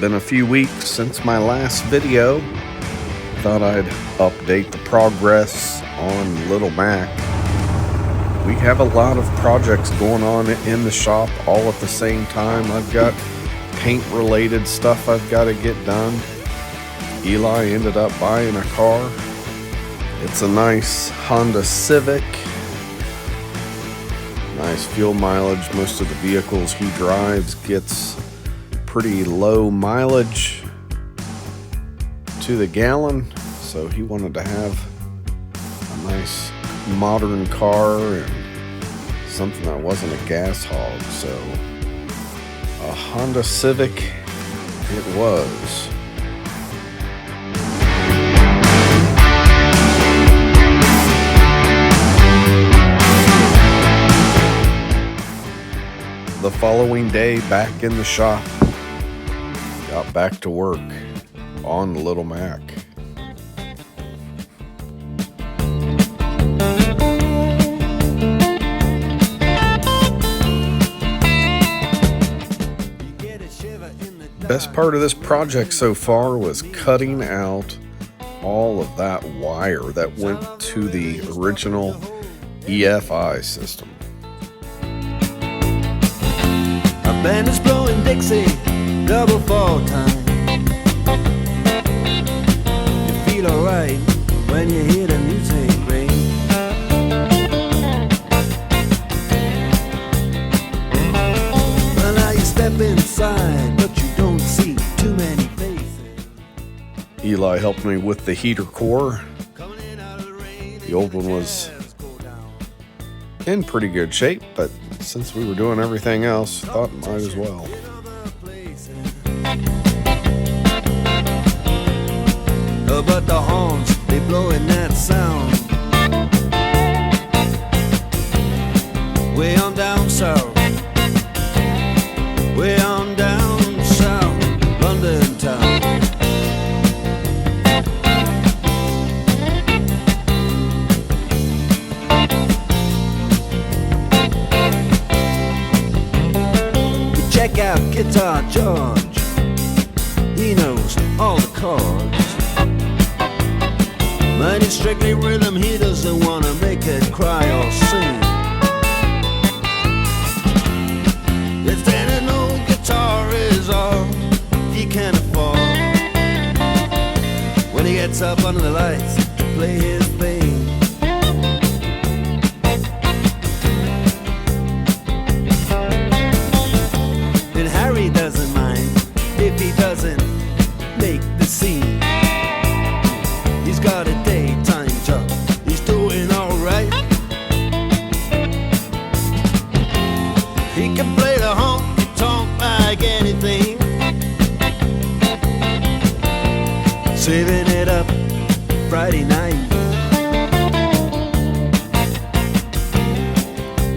been a few weeks since my last video. Thought I'd update the progress on Little Mac. We have a lot of projects going on in the shop all at the same time. I've got paint related stuff I've got to get done. Eli ended up buying a car. It's a nice Honda Civic. Nice fuel mileage. Most of the vehicles he drives gets pretty low mileage to the gallon, so he wanted to have a nice modern car and something that wasn't a gas hog, so a Honda Civic it was. The following day, back in the shop, got back to work on Little Mac. Best part of this project so far was cutting out all of that wire that went to the original EFI system. A band is blowing Dixie, double fall time. You feel alright when you hear the music ring. Well, now you step inside, but you don't see too many faces. Eli helped me with the heater core. The old one was in pretty good shape, but since we were doing everything else, thought might as well. Oh, but the horns, they blowing that sound way on down south, way on down south, London town. Check out Guitar George, he knows all the chords. But it's strictly rhythm, he doesn't want to make it cry or sing. If then an old guitar is all he can afford, when he gets up under the lights to play his thing. He doesn't mind if he doesn't make the scene. He's got a daytime job, he's doing alright. He can play the honky tonk like anything, saving it up Friday night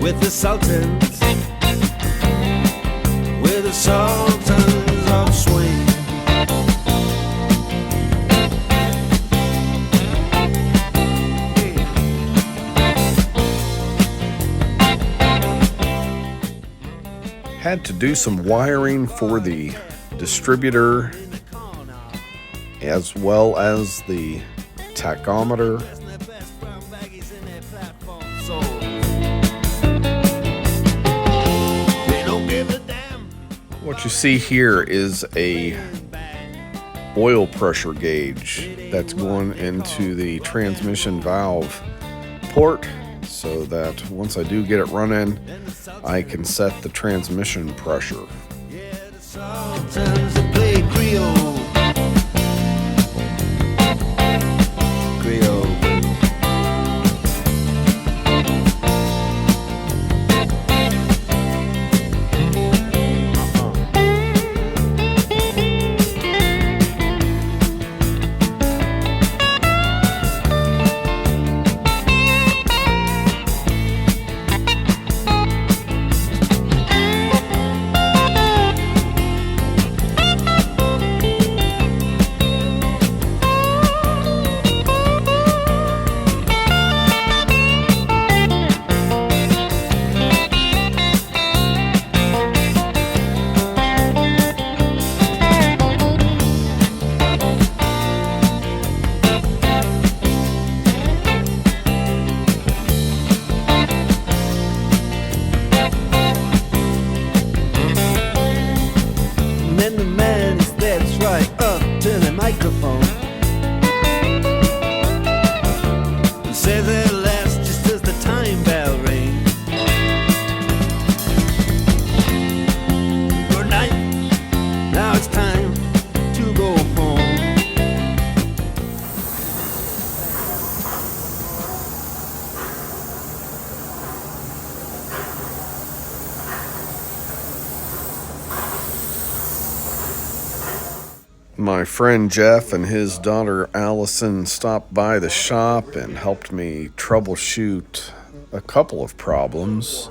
with the Sultans. The Sultans of Swing. Had to do some wiring for the distributor as well as the tachometer. What you see here is a oil pressure gauge that's going into the transmission valve port, so that once I do get it running, I can set the transmission pressure. My friend Jeff and his daughter Allison stopped by the shop and helped me troubleshoot a couple of problems.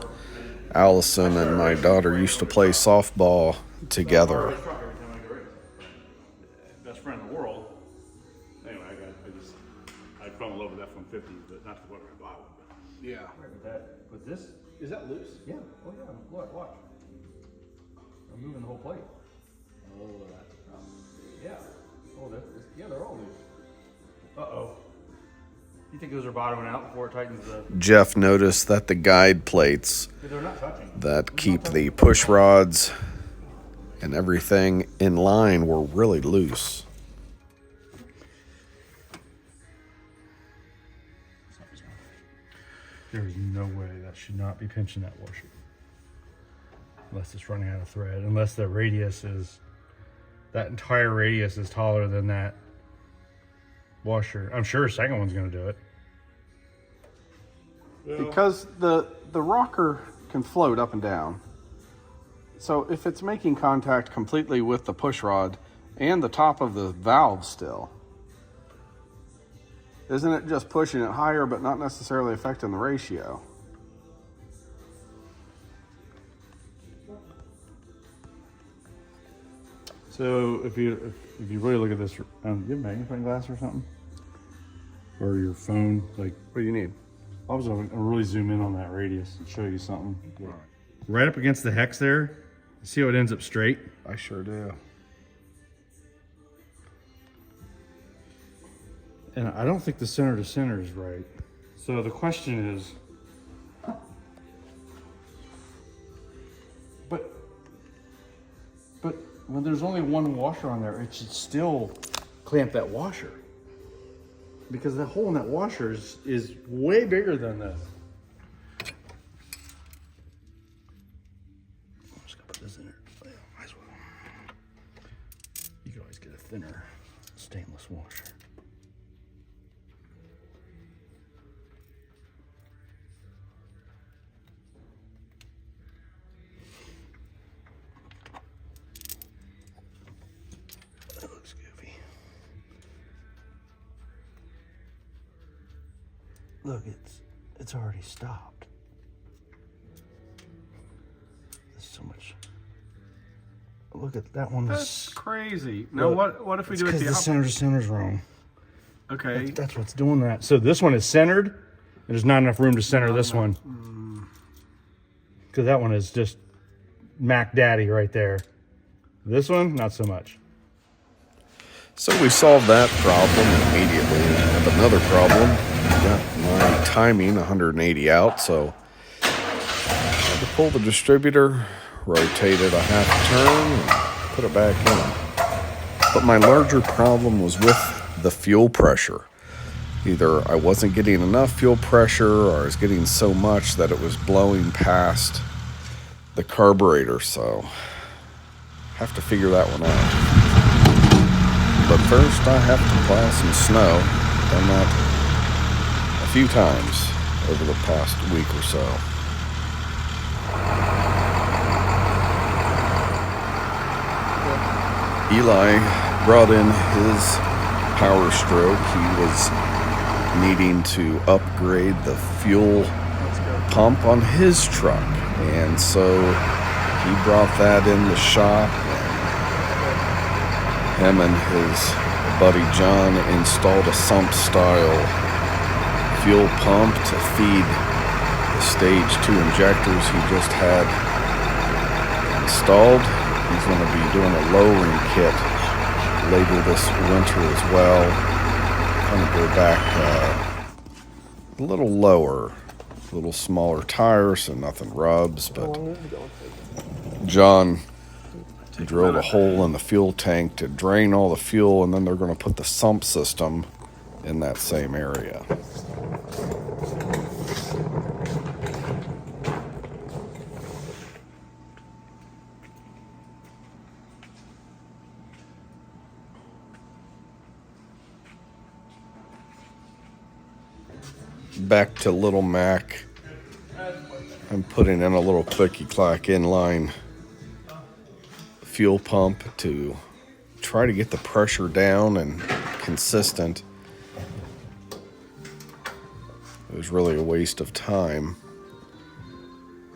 Allison and my daughter used to play softball together. Best friend in the world. Anyway, I fell in love with F-150, but not the one I bought one. But Yeah. but this, is that loose? Yeah. Oh yeah. Look, watch. I'm moving the whole plate. Oh, that's a problem. Yeah. Oh, yeah, they're all loose. Uh-oh. You think those are bottoming out before it tightens the... Jeff noticed that the guide plates They're not touching. that keep the push rods and everything in line were really loose. There's no way that should not be pinching that washer. Unless it's running out of thread. Unless the radius is... That entire radius is taller than that washer. I'm sure a second one's going to do it. Because the rocker can float up and down. So if it's making contact completely with the push rod and the top of the valve still, isn't it just pushing it higher but not necessarily affecting the ratio? So if you really look at this, you have a magnifying glass or something? Or your phone, like... What do you need? I was going to really zoom in on that radius and show you something. Right up against the hex there, see how it ends up straight? I sure do. And I don't think the center to center is right. So the question is, but when there's only one washer on there, it should still clamp that washer. Because the hole in that washer is way bigger than this. I'm just gonna put this in there. Well, might as well. You can always get a thinner stainless washer. That looks goofy. Look, it's already stopped. There's so much. Look at that one. That's crazy. No, what if we do it the the center to center's wrong. Okay. That's what's doing that. So this one is centered, and there's not enough room to center this one. Because that one is just Mac Daddy right there. This one, not so much. So we solved that problem immediately. I have another problem. I got my timing 180 out, so I had to pull the distributor, rotate it a half turn, and put it back in. But my larger problem was with the fuel pressure. Either I wasn't getting enough fuel pressure or I was getting so much that it was blowing past the carburetor, so I have to figure that one out. But first I have to plow some snow. Done that a few times over the past week or so. Eli brought in his Power Stroke. He was needing to upgrade the fuel pump on his truck, and so he brought that in the shop. Him and his buddy John installed a sump style fuel pump to feed the stage 2 injectors he just had installed. He's going to be doing a lowering kit later this winter as well. Kind of go back a little lower, a little smaller tires so nothing rubs, but John drilled a hole in the fuel tank to drain all the fuel, and then they're going to put the sump system in that same area. Back to Little Mac. I'm putting in a little clicky-clack inline fuel pump to try to get the pressure down and consistent. It was really a waste of time.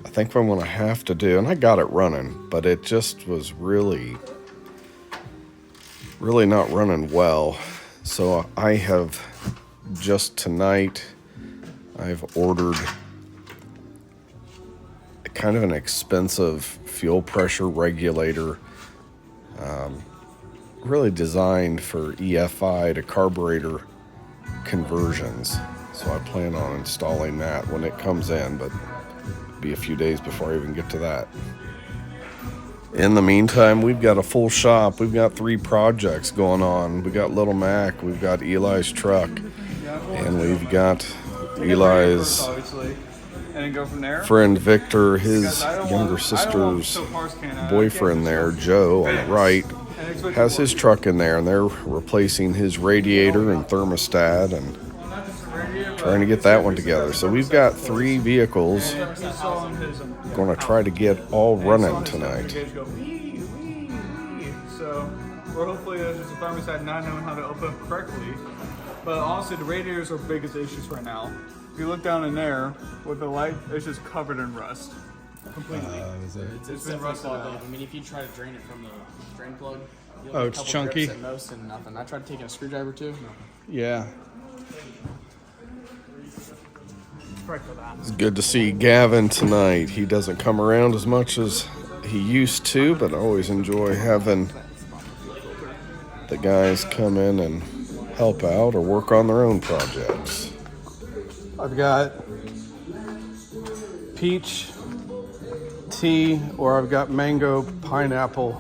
I think what I'm going to have to do, and I got it running, but it just was really not running well. So I have just tonight, I've ordered kind of an expensive fuel pressure regulator, really designed for EFI to carburetor conversions. So I plan on installing that when it comes in, but it'll be a few days before I even get to that. In the meantime, we've got a full shop. We've got 3 projects going on. We got Little Mac, we've got Eli's truck, and we've got Eli's friend Victor, his younger sister's boyfriend there, Joe, on the right, has his truck in there, and they're replacing his radiator and thermostat and trying to get that one together. So we've got 3 vehicles going to try to get all running tonight. So we're hopefully there's just a thermostat not knowing how to open up correctly. But honestly, the radiators are biggest issues right now. If you look down in there with the light, it's just covered in rust. Completely. It's been rusted out. I mean, if you try to drain it from the drain plug, you'll Oh, get a it's couple chunky? drips at most and nothing. I tried taking a screwdriver too. Yeah. It's good to see Gavin tonight. He doesn't come around as much as he used to, but I always enjoy having the guys come in and help out or work on their own projects. I've got peach tea, or I've got mango pineapple.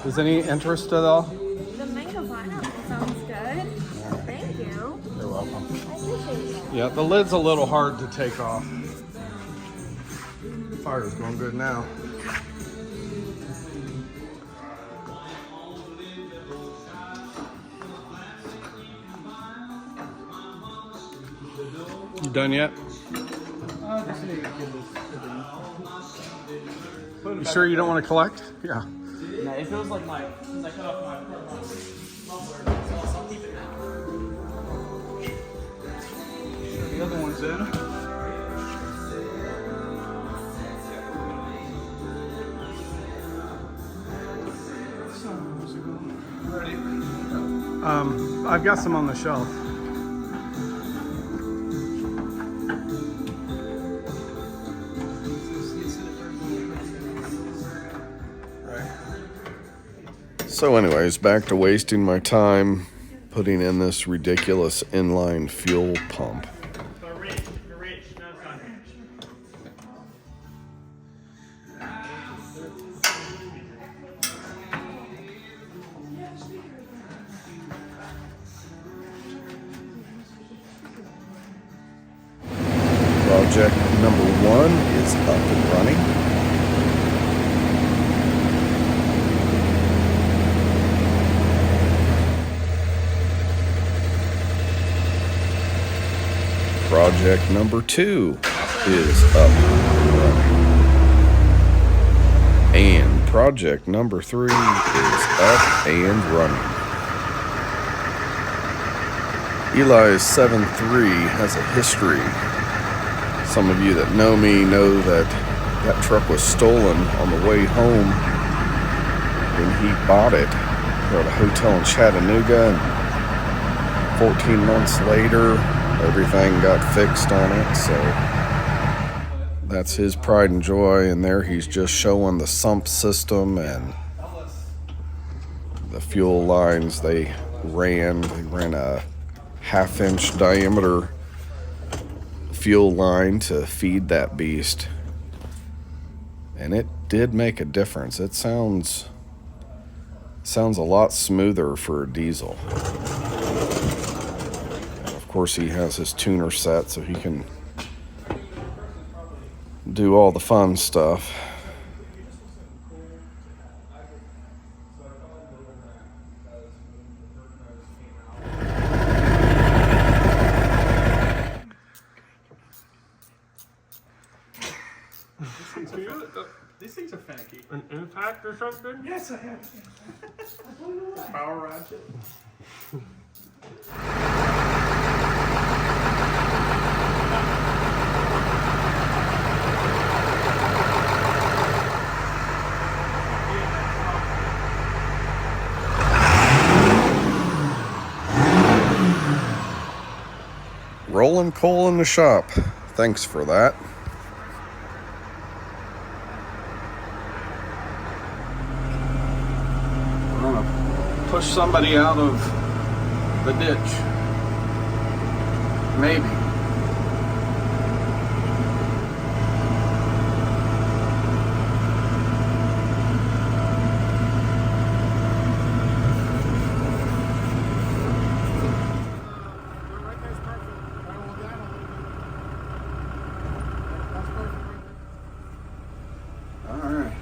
Is any interest at all? The mango pineapple sounds good. Thank you. You're welcome. I appreciate that. Yeah, the lid's a little hard to take off. Fire's going good now. You done yet? You sure you don't want to collect? Yeah. No, it feels like since I cut off my muffler, so I'll keep it now. The other one's in. I've got some on the shelf. So anyways, back to wasting my time putting in this ridiculous inline fuel pump. Project number 1 is up and running. Project number 2 is up and running. And project number 3 is up and running. Eli's 7.3 has a history. Some of you that know me know that that truck was stolen on the way home when he bought it. We were at a hotel in Chattanooga, and 14 months later, everything got fixed on it. So that's his pride and joy. And there he's just showing the sump system and the fuel lines they ran. They ran a 1/2-inch diameter fuel line to feed that beast, and it did make a difference. It sounds a lot smoother for a diesel. And of course, he has his tuner set so he can do all the fun stuff. These things are finicky. An impact or something? Yes, I have. Power ratchet. Rolling coal in the shop. Thanks for that. We're gonna push somebody out of the ditch. Maybe. All right.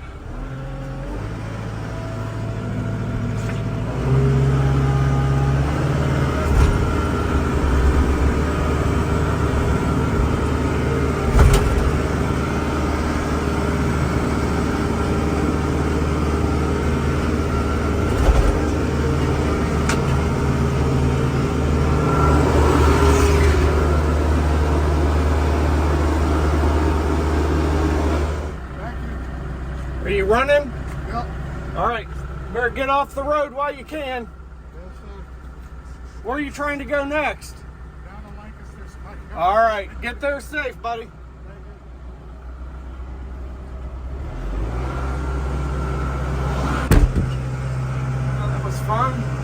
Are you running? Yep. All right. Better get off the road while you can. Yes, sir. Where are you trying to go next? Down to Lancaster. All right. Get there safe, buddy. Well, that was fun.